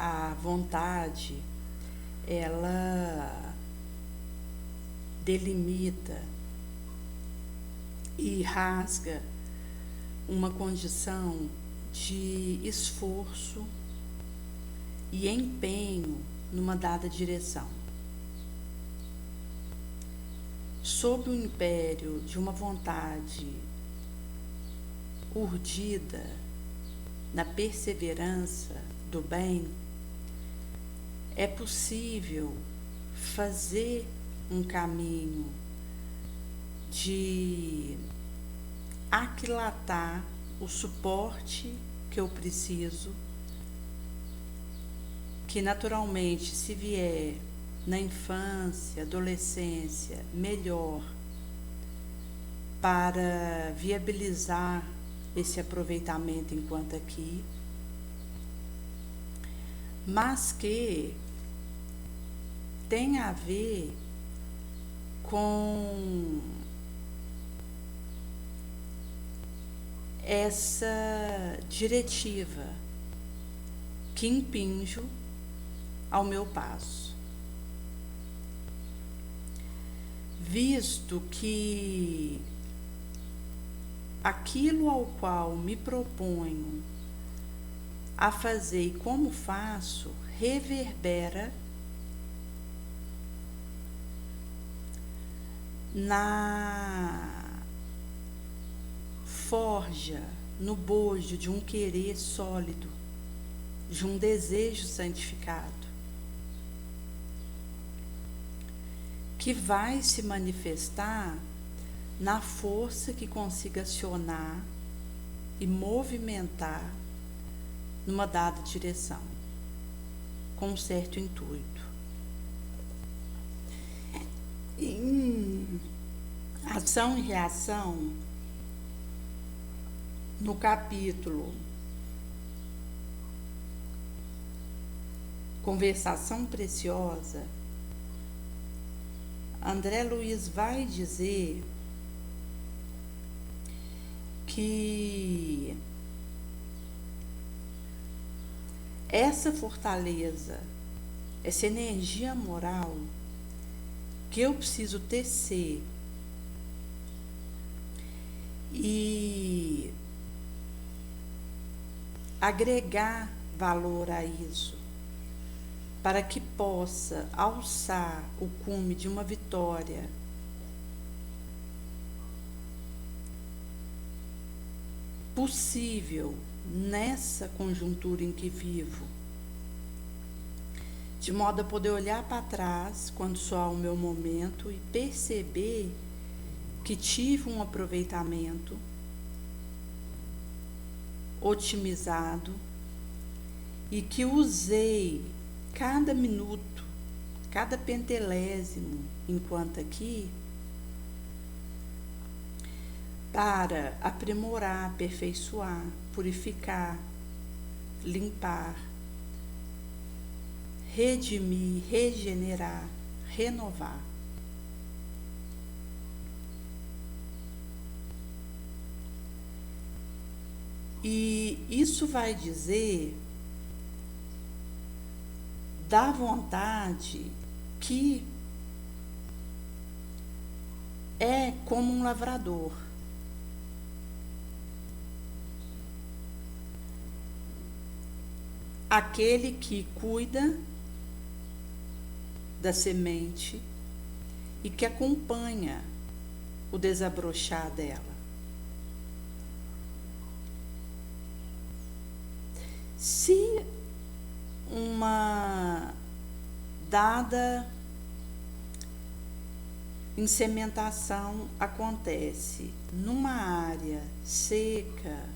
a vontade, ela delimita e rasga uma condição de esforço e empenho numa dada direção. Sob o império de uma vontade urdida na perseverança do bem, é possível fazer um caminho de aquilatar o suporte que eu preciso, que naturalmente, se vier na infância, adolescência, melhor, para viabilizar esse aproveitamento enquanto aqui, mas que tem a ver com essa diretiva que impinjo ao meu passo. Visto que aquilo ao qual me proponho a fazer e como faço reverbera na forja, no bojo de um querer sólido, de um desejo santificado, que vai se manifestar na força que consiga acionar e movimentar numa dada direção, com um certo intuito. Em Ação e Reação, no capítulo Conversação Preciosa, André Luiz vai dizer que essa fortaleza, essa energia moral que eu preciso tecer e agregar valor a isso, para que possa alçar o cume de uma vitória possível nessa conjuntura em que vivo, de modo a poder olhar para trás quando soar o meu momento e perceber que tive um aproveitamento otimizado e que usei cada minuto, cada pentelésimo enquanto aqui para aprimorar, aperfeiçoar, purificar, limpar, redimir, regenerar, renovar. E isso vai dizer da vontade que é como um lavrador. Aquele que cuida da semente e que acompanha o desabrochar dela. Se uma dada insementação acontece numa área seca,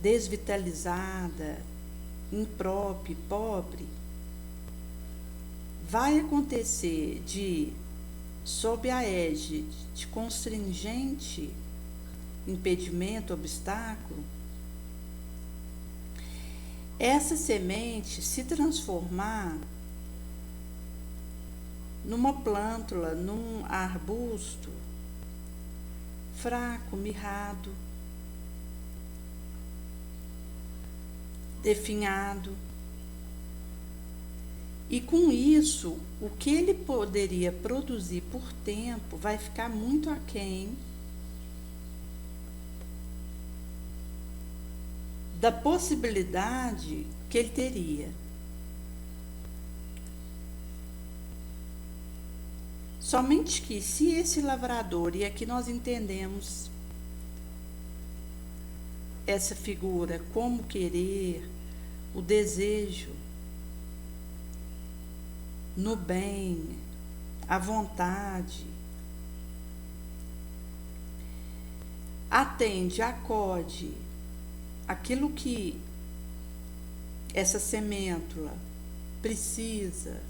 desvitalizada, imprópria, pobre, vai acontecer sob a égide de constringente impedimento, obstáculo, essa semente se transformar numa plântula, num arbusto fraco, mirrado, definhado. E com isso, o que ele poderia produzir por tempo vai ficar muito aquém da possibilidade que ele teria. Somente que, se esse lavrador, e aqui nós entendemos essa figura como querer, o desejo no bem, a vontade, atende, acode aquilo que essa semêntula precisa,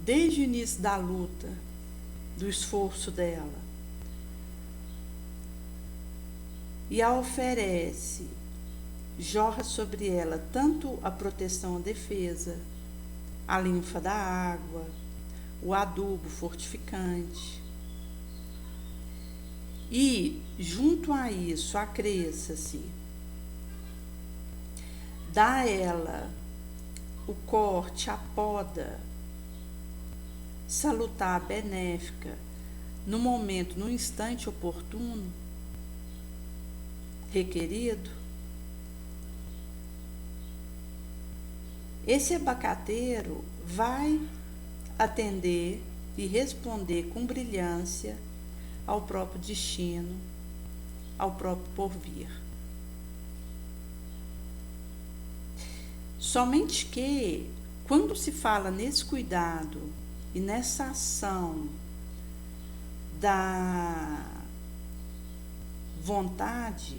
desde o início da luta, do esforço dela, e a oferece, jorra sobre ela tanto a proteção, a defesa, a linfa da água, o adubo fortificante. E, junto a isso, acresça-se, dá a ela o corte, a poda salutar, benéfica, no momento, no instante oportuno, requerido. Esse abacateiro vai atender e responder com brilhância ao próprio destino, ao próprio porvir. Somente que, quando se fala nesse cuidado e nessa ação da vontade,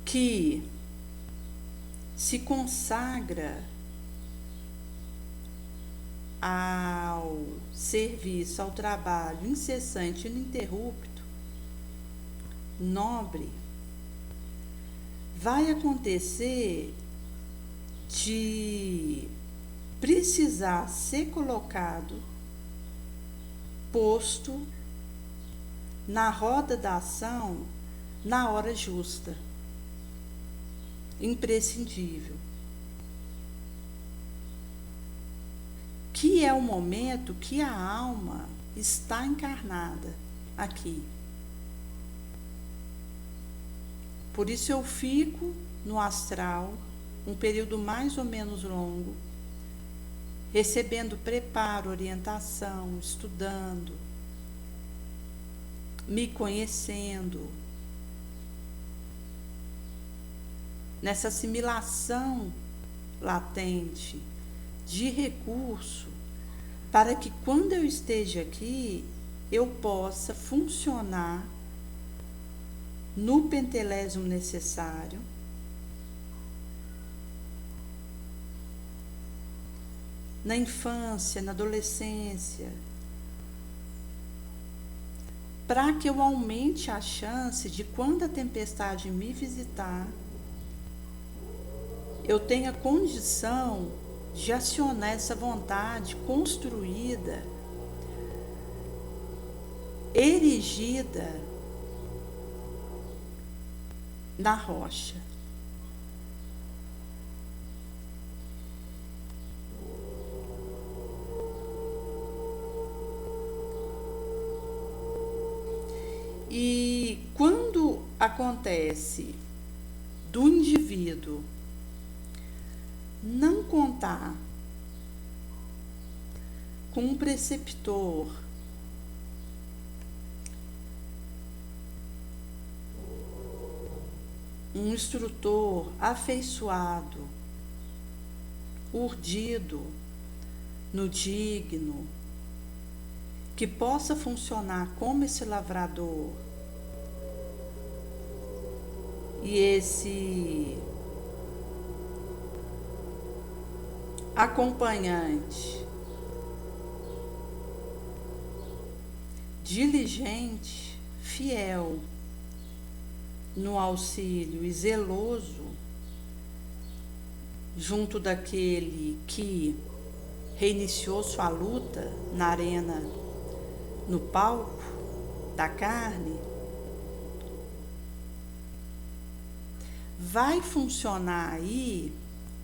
que se consagra ao serviço, ao trabalho incessante e ininterrupto, nobre, vai acontecer de precisar ser colocado, posto na roda da ação na hora justa, imprescindível, que é o momento que a alma está encarnada aqui. Por isso eu fico no astral um período mais ou menos longo, recebendo preparo, orientação, estudando, me conhecendo, nessa assimilação latente de recurso, para que quando eu esteja aqui, eu possa funcionar no pentelésimo necessário, na infância, na adolescência, para que eu aumente a chance de, quando a tempestade me visitar, eu tenha condição de acionar essa vontade construída, erigida na rocha. E quando acontece do indivíduo não contar com um preceptor, um instrutor afeiçoado, urdido no digno, que possa funcionar como esse lavrador e esse acompanhante diligente, fiel no auxílio e zeloso junto daquele que reiniciou sua luta na arena, no palco, da carne, vai funcionar aí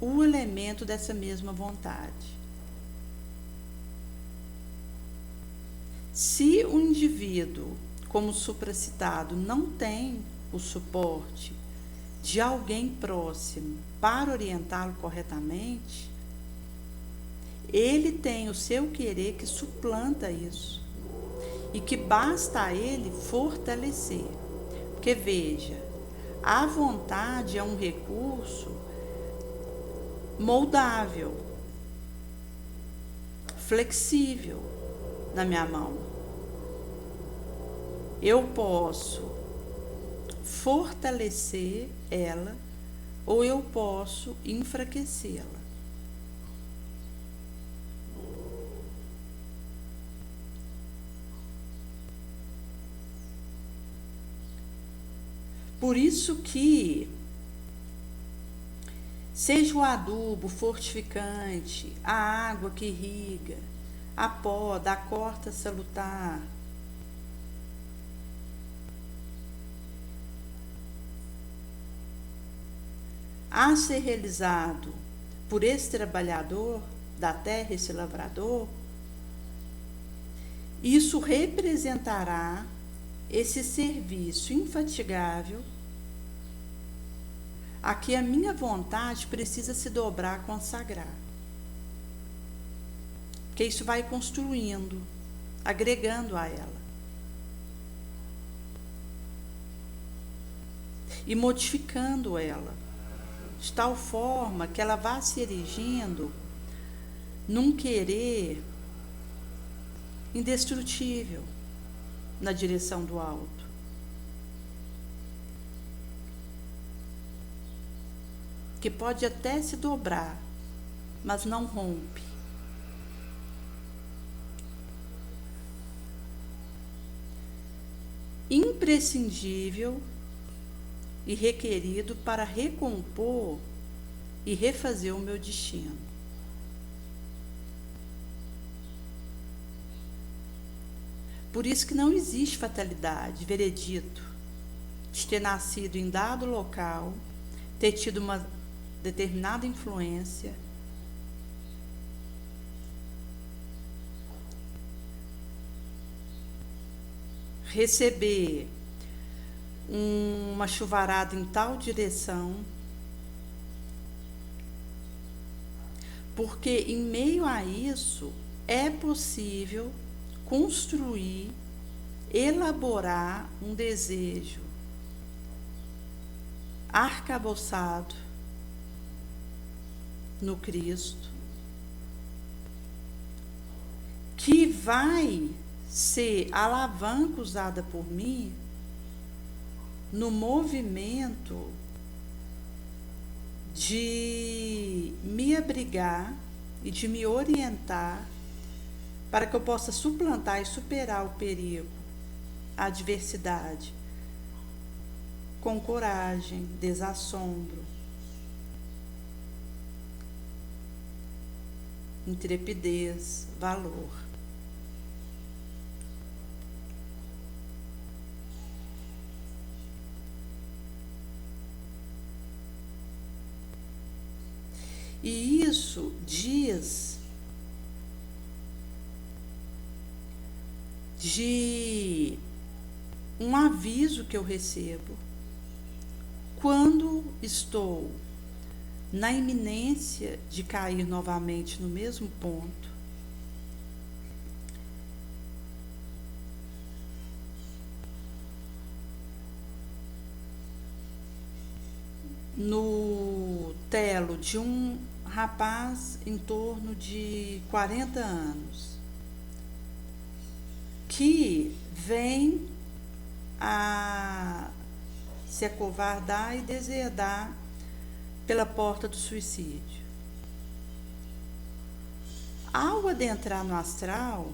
o elemento dessa mesma vontade. Se o indivíduo, como supracitado, não tem o suporte de alguém próximo para orientá-lo corretamente, ele tem o seu querer que suplanta isso e que basta a ele fortalecer. Porque veja, a vontade é um recurso moldável, flexível na minha mão. Eu posso fortalecer ela ou eu posso enfraquecê-la. Por isso que, seja o adubo fortificante, a água que irriga, a poda, a corta salutar, a ser realizado por esse trabalhador da terra, esse lavrador, isso representará esse serviço infatigável a que a minha vontade precisa se dobrar, consagrar. Porque isso vai construindo, agregando a ela. E modificando ela, de tal forma que ela vá se erigindo num querer indestrutível na direção do alto. Que pode até se dobrar, mas não rompe. Imprescindível e requerido para recompor e refazer o meu destino. Por isso que não existe fatalidade, veredito, de ter nascido em dado local, ter tido uma determinada influência, receber uma chuvarada em tal direção, porque em meio a isso é possível construir, elaborar um desejo arcabuçado no Cristo, que vai ser alavanca usada por mim no movimento de me abrigar e de me orientar para que eu possa suplantar e superar o perigo, a adversidade, com coragem, desassombro, intrepidez, valor. E isso diz de um aviso que eu recebo quando estou na iminência de cair novamente no mesmo ponto, no telo de um rapaz em torno de 40 anos, que vem a se acovardar e deserdar pela porta do suicídio. Ao adentrar no astral,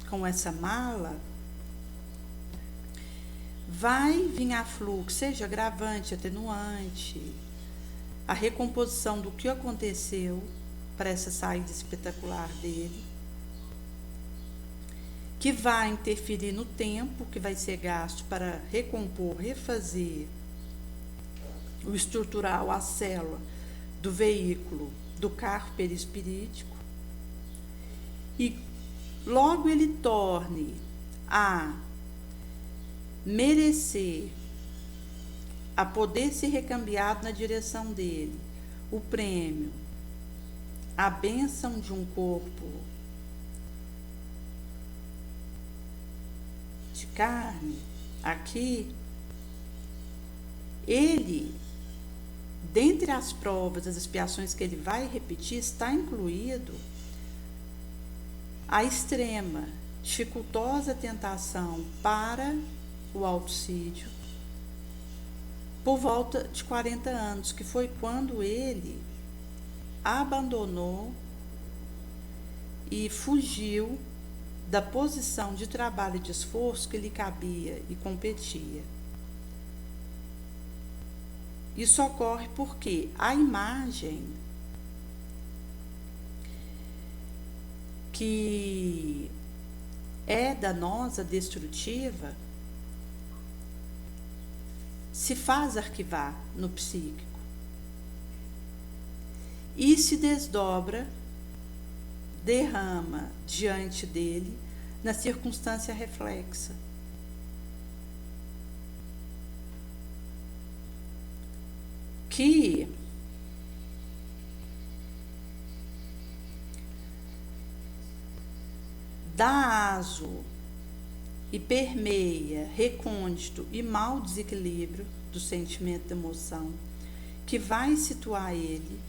com essa mala, vai vir a fluxo, seja agravante, atenuante, a recomposição do que aconteceu para essa saída espetacular dele, que vai interferir no tempo que vai ser gasto para recompor, refazer o estrutural, a célula do veículo, do carro perispirítico, e logo ele torne a merecer, a poder ser recambiado na direção dele, o prêmio, a bênção de um corpo de carne, aqui, ele, dentre as provas, as expiações que ele vai repetir, está incluído a extrema, dificultosa tentação para o auxílio por volta de 40 anos, que foi quando ele abandonou e fugiu da posição de trabalho e de esforço que lhe cabia e competia. Isso ocorre porque a imagem que é danosa, destrutiva, se faz arquivar no psíquico e se desdobra, derrama diante dele na circunstância reflexa. Que dá aso e permeia recôndito e mau desequilíbrio do sentimento da emoção, que vai situar ele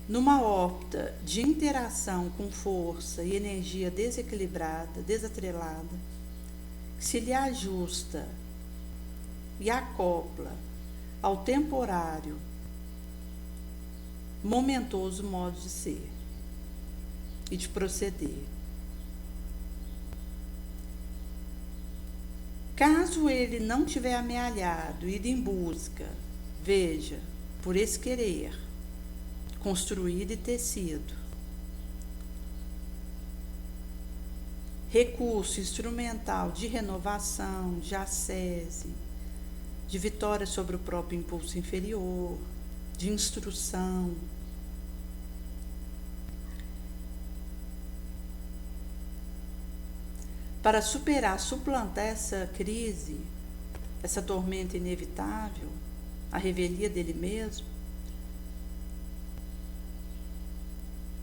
numa órbita de interação com força e energia desequilibrada, desatrelada, que se lhe ajusta e acopla ao temporário, momentoso modo de ser e de proceder. Caso ele não tiver amealhado, ido em busca, veja, por esse querer, construído e tecido, recurso instrumental de renovação, de ascese, de vitória sobre o próprio impulso inferior, de instrução, para superar, suplantar essa crise, essa tormenta inevitável, a revelia dele mesmo,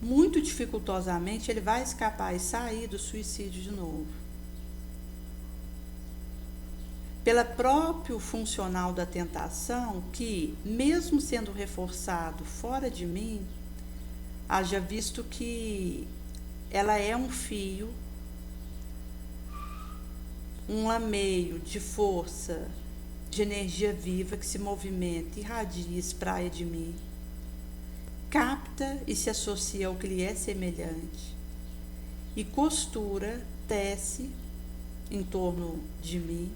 muito dificultosamente ele vai escapar e sair do suicídio de novo. Pela próprio funcional da tentação, que, mesmo sendo reforçado fora de mim, haja visto que ela é um fio, um lameio de força, de energia viva que se movimenta, irradia, espraia de mim, capta e se associa ao que lhe é semelhante, e costura, tece em torno de mim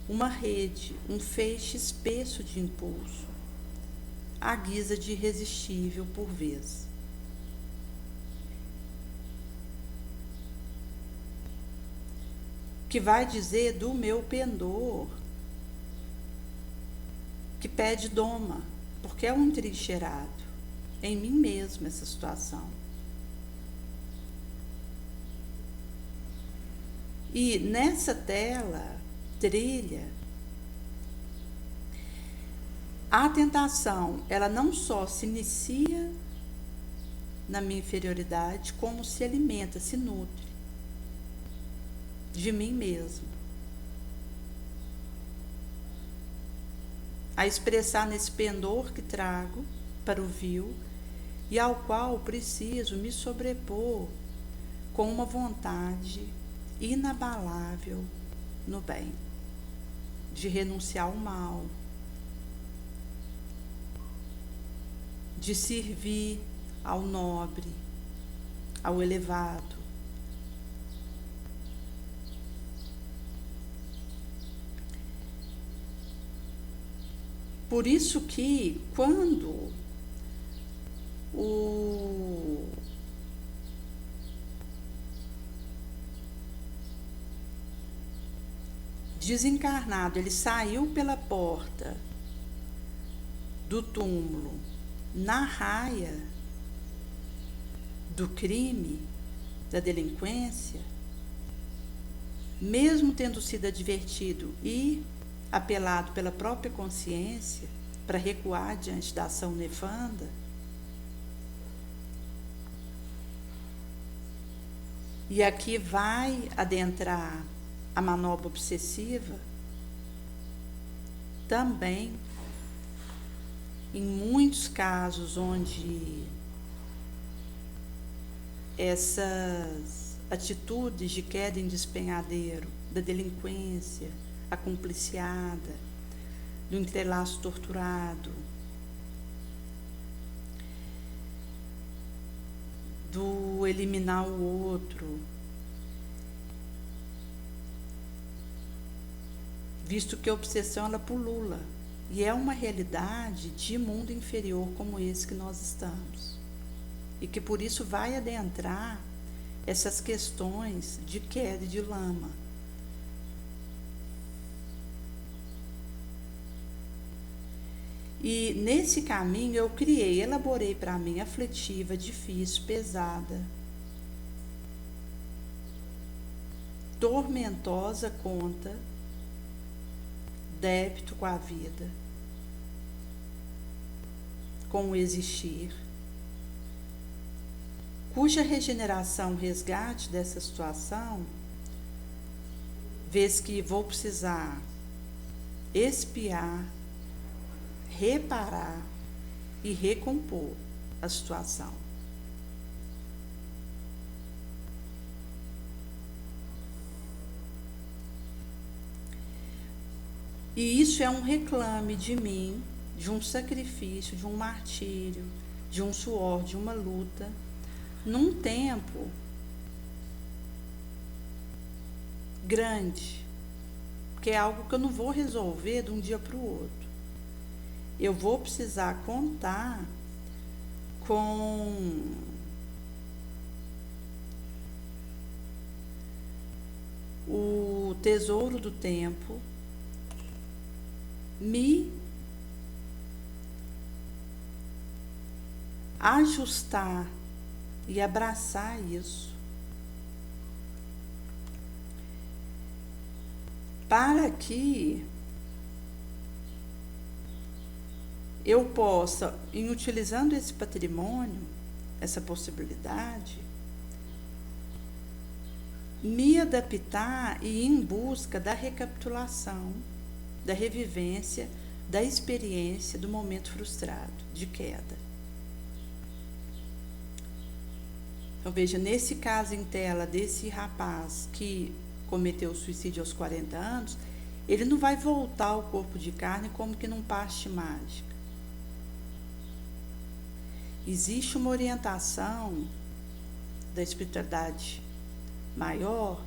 uma rede, um feixe espesso de impulso, à guisa de irresistível por vez. Que vai dizer do meu pendor, que pede doma, porque é um trincheirado em mim mesmo essa situação. E nessa trilha, a tentação, ela não só se inicia na minha inferioridade, como se alimenta, se nutre de mim mesmo, a expressar nesse pendor que trago para o vil e ao qual preciso me sobrepor com uma vontade inabalável no bem, de renunciar ao mal, de servir ao nobre, ao elevado. Por isso que, quando desencarnado, ele saiu pela porta do túmulo na raia do crime, da delinquência, mesmo tendo sido advertido e apelado pela própria consciência para recuar diante da ação nefanda, e aqui vai adentrar a manobra obsessiva, também em muitos casos onde essas atitudes de queda em despenhadeiro, da delinquência, a cumpliciada, do entrelaço torturado, do eliminar o outro, visto que a obsessão ela pulula e é uma realidade de mundo inferior como esse que nós estamos, e que por isso vai adentrar essas questões de queda e de lama. E nesse caminho eu elaborei para mim aflitiva, difícil, pesada, tormentosa conta, débito com a vida, com o existir, cuja regeneração, resgate dessa situação, vez que vou precisar expiar, reparar e recompor a situação. E isso é um reclame de mim, de um sacrifício, de um martírio, de um suor, de uma luta, num tempo grande, que é algo que eu não vou resolver de um dia para o outro. Eu vou precisar contar com o tesouro do tempo me ajustar e abraçar isso, para que eu possa, em utilizando esse patrimônio, essa possibilidade, me adaptar e ir em busca da recapitulação, da revivência, da experiência do momento frustrado, de queda. Então, veja, nesse caso em tela desse rapaz que cometeu suicídio aos 40 anos, ele não vai voltar ao corpo de carne como que num passe mágico. Existe uma orientação da espiritualidade maior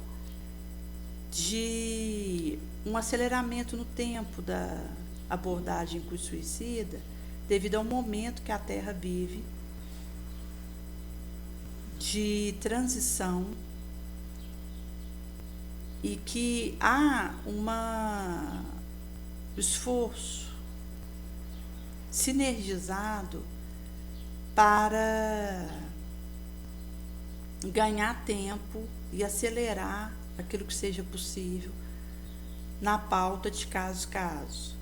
de um aceleramento no tempo da abordagem com o suicida, devido ao momento que a Terra vive de transição, e que há um esforço sinergizado para ganhar tempo e acelerar aquilo que seja possível na pauta de caso a caso.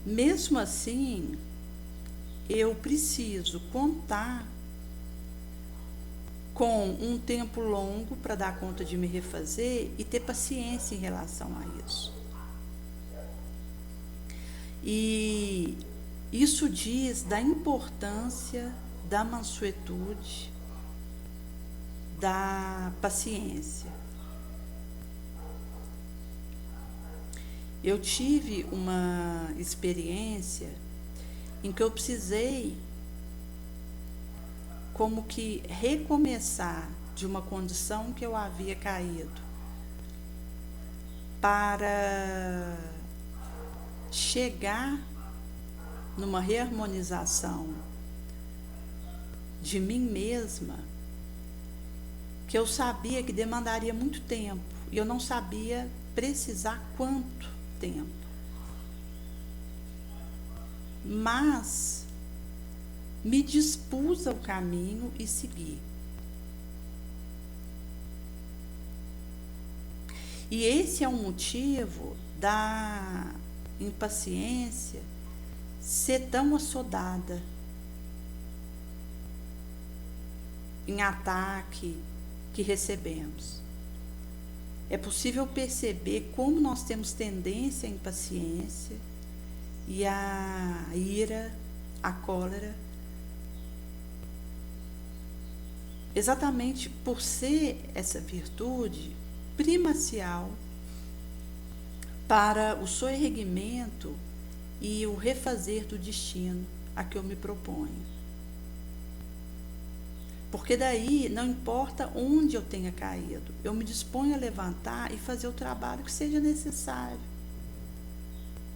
Mesmo assim, eu preciso contar com um tempo longo para dar conta de me refazer e ter paciência em relação a isso. E isso diz da importância da mansuetude, da paciência. Eu tive uma experiência em que eu precisei como que recomeçar de uma condição que eu havia caído, para chegar numa reharmonização de mim mesma, que eu sabia que demandaria muito tempo e eu não sabia precisar quanto tempo. Mas me dispus ao caminho e segui. E esse é o motivo da impaciência ser tão assodada em ataque que recebemos. É possível perceber como nós temos tendência à impaciência e à ira, à cólera, exatamente por ser essa virtude primacial para o soerguimento e o refazer do destino a que eu me proponho. Porque daí não importa onde eu tenha caído, eu me disponho a levantar e fazer o trabalho que seja necessário.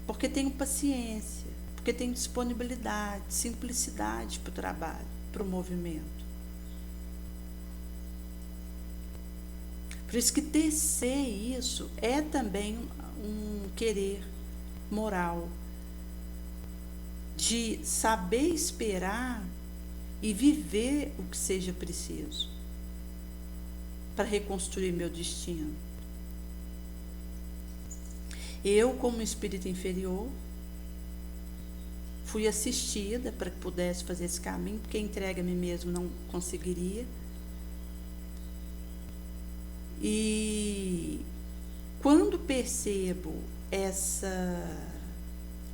Porque tenho paciência, porque tenho disponibilidade, simplicidade para o trabalho, para o movimento. Por isso que tecer isso é também um querer moral, de saber esperar e viver o que seja preciso para reconstruir meu destino. Eu, como espírito inferior, fui assistida para que pudesse fazer esse caminho, porque entregue a mim mesmo não conseguiria. E quando percebo essa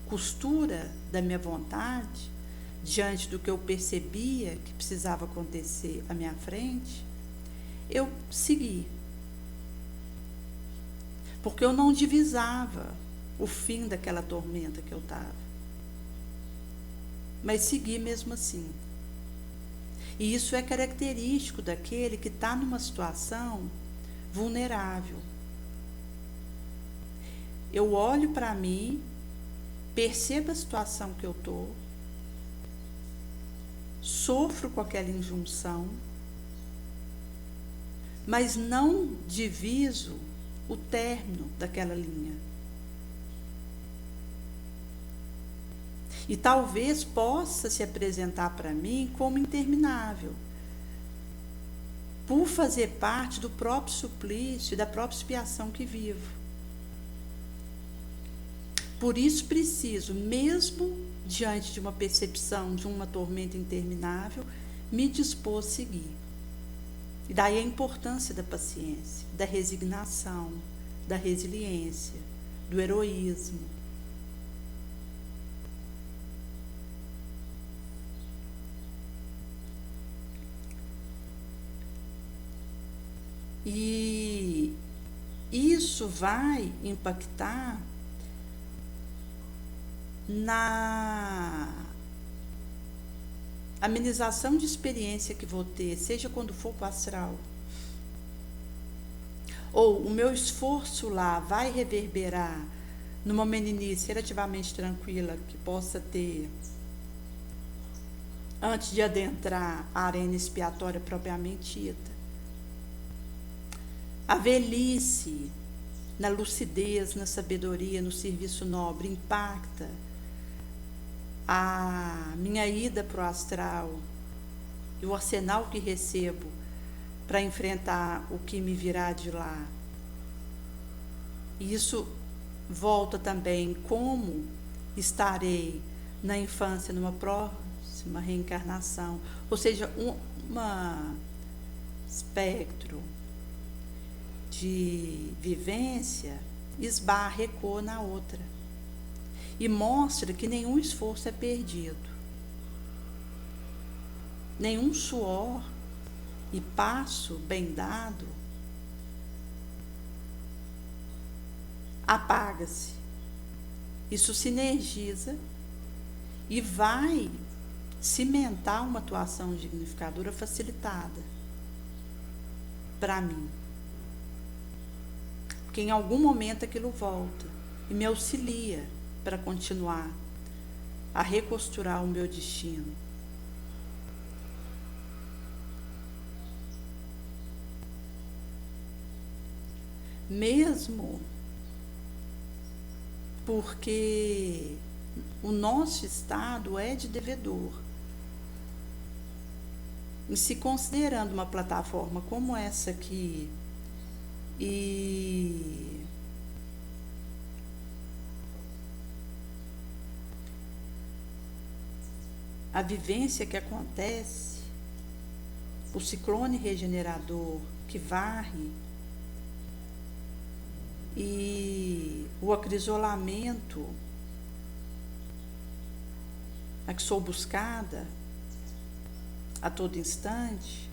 costura da minha vontade, diante do que eu percebia que precisava acontecer à minha frente, eu segui. Porque eu não divisava o fim daquela tormenta que eu estava. Mas segui mesmo assim. E isso é característico daquele que está numa situação vulnerável. Eu olho para mim, percebo a situação que eu estou, sofro com aquela injunção, mas não diviso o término daquela linha. E talvez possa se apresentar para mim como interminável, por fazer parte do próprio suplício e da própria expiação que vivo. Por isso preciso, mesmo diante de uma percepção de uma tormenta interminável, me dispor a seguir. E daí a importância da paciência, da resignação, da resiliência, do heroísmo. E isso vai impactar na amenização de experiência que vou ter, seja quando for para o astral, ou o meu esforço lá vai reverberar numa meninice relativamente tranquila que possa ter antes de adentrar a arena expiatória propriamente dita. A velhice, na lucidez, na sabedoria, no serviço nobre, impacta a minha ida para o astral e o arsenal que recebo para enfrentar o que me virá de lá. E isso volta também como estarei na infância, numa próxima reencarnação, ou seja, um espectro de vivência esbarra, ecoa na outra. E mostra que nenhum esforço é perdido. Nenhum suor e passo bem dado apaga-se. Isso sinergiza e vai cimentar uma atuação dignificadora facilitada para mim. Porque em algum momento aquilo volta e me auxilia para continuar a recosturar o meu destino. mesmo porque o nosso estado é de devedor. E se considerando uma plataforma como essa aqui, e a vivência que acontece, o ciclone regenerador que varre, e o acrisolamento a que sou buscada a todo instante,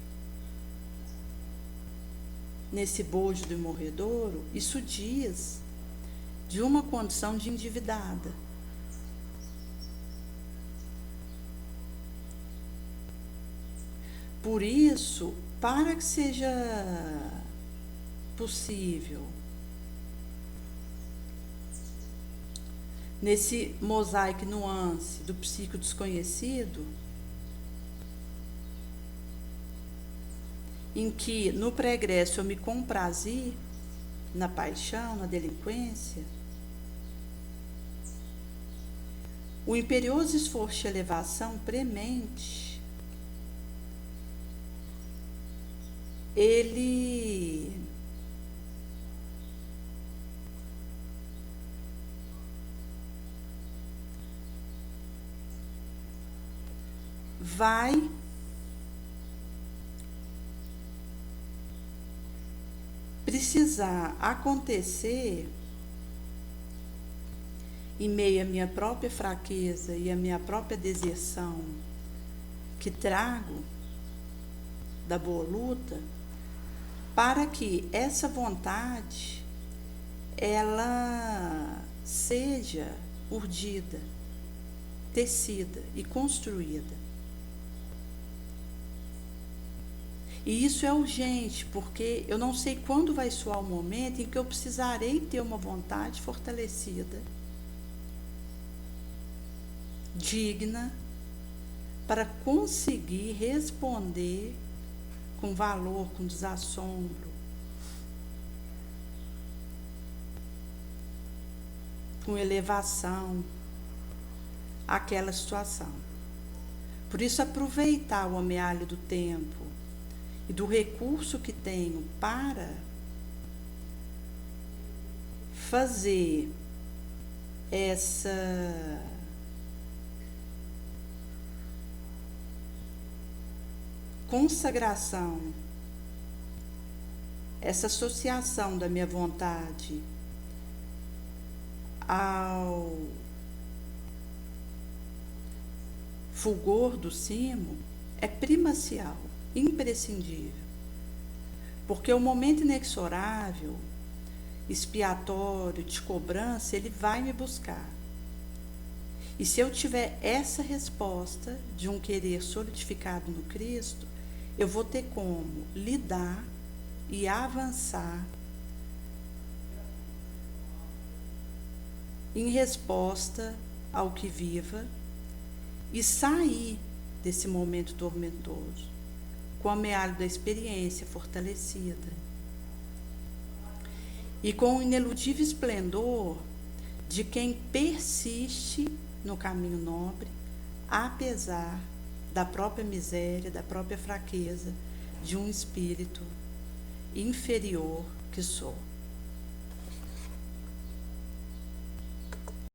nesse bojo do morredouro, isso diz de uma condição de endividada. Por isso, para que seja possível, nesse mosaico nuance do psico desconhecido, em que no pregresso eu me comprazi na paixão, na delinquência, o imperioso esforço de elevação premente, ele vai precisar acontecer em meio à minha própria fraqueza e à minha própria deserção que trago da boa luta, para que essa vontade ela seja urdida, tecida e construída. E isso é urgente, porque eu não sei quando vai soar o momento em que eu precisarei ter uma vontade fortalecida, digna, para conseguir responder com valor, com desassombro, com elevação àquela situação. Por isso, aproveitar o amealho do tempo e do recurso que tenho para fazer essa consagração, essa associação da minha vontade ao fulgor do cimo, é primacial, imprescindível, porque o momento inexorável, expiatório, de cobrança, ele vai me buscar. E se eu tiver essa resposta de um querer solidificado no Cristo, eu vou ter como lidar e avançar em resposta ao que viva e sair desse momento tormentoso com o amealho da experiência fortalecida e com o ineludível esplendor de quem persiste no caminho nobre, apesar da própria miséria, da própria fraqueza de um espírito inferior que sou.